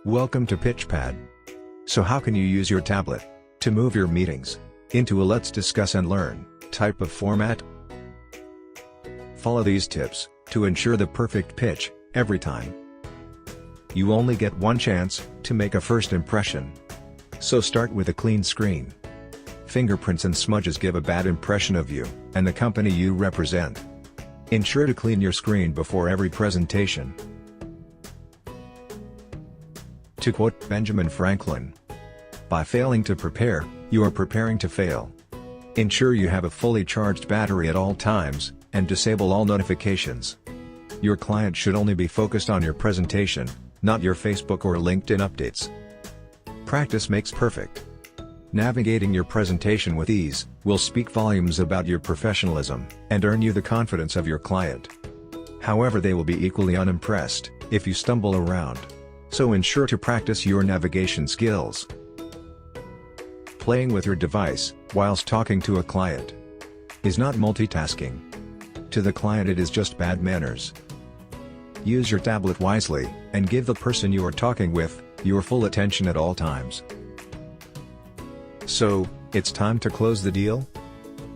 Welcome to PitchPad. So how can you use your tablet to move your meetings into a let's discuss and learn type of format? Follow these tips to ensure the perfect pitch every time. You only get one chance to make a first impression. So start with a clean screen. Fingerprints and smudges give a bad impression of you and the company you represent. Ensure to clean your screen before every presentation. To quote Benjamin Franklin, "By failing to prepare, you are preparing to fail." Ensure you have a fully charged battery at all times, and disable all notifications. Your client should only be focused on your presentation, not your Facebook or LinkedIn updates. Practice makes perfect. Navigating your presentation with ease will speak volumes about your professionalism and earn you the confidence of your client. However, they will be equally unimpressed if you stumble around. So ensure to practice your navigation skills. Playing with your device whilst talking to a client is not multitasking. To the client, it is just bad manners. Use your tablet wisely and give the person you are talking with your full attention at all times. So, it's time to close the deal?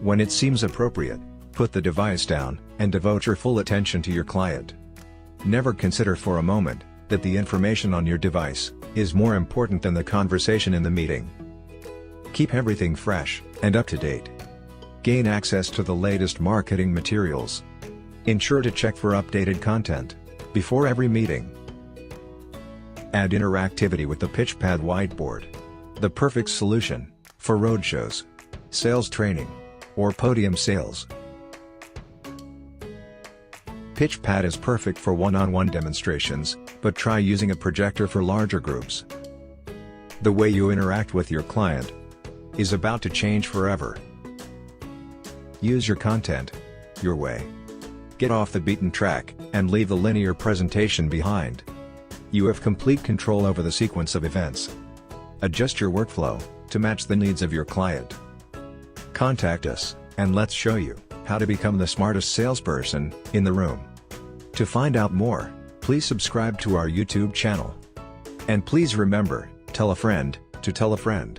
When it seems appropriate, put the device down and devote your full attention to your client. Never consider for a moment that the information on your device is more important than the conversation in the meeting. Keep everything fresh and up to date. Gain access to the latest marketing materials. Ensure to check for updated content before every meeting. Add interactivity with the PitchPad whiteboard. The perfect solution for roadshows, sales training, or podium sales. PitchPad is perfect for one-on-one demonstrations, but try using a projector for larger groups. The way you interact with your client is about to change forever. Use your content your way. Get off the beaten track and leave the linear presentation behind. You have complete control over the sequence of events. Adjust your workflow to match the needs of your client. Contact us, and let's show you how to become the smartest salesperson in the room. To find out more, please subscribe to our YouTube channel. And please remember, tell a friend to tell a friend.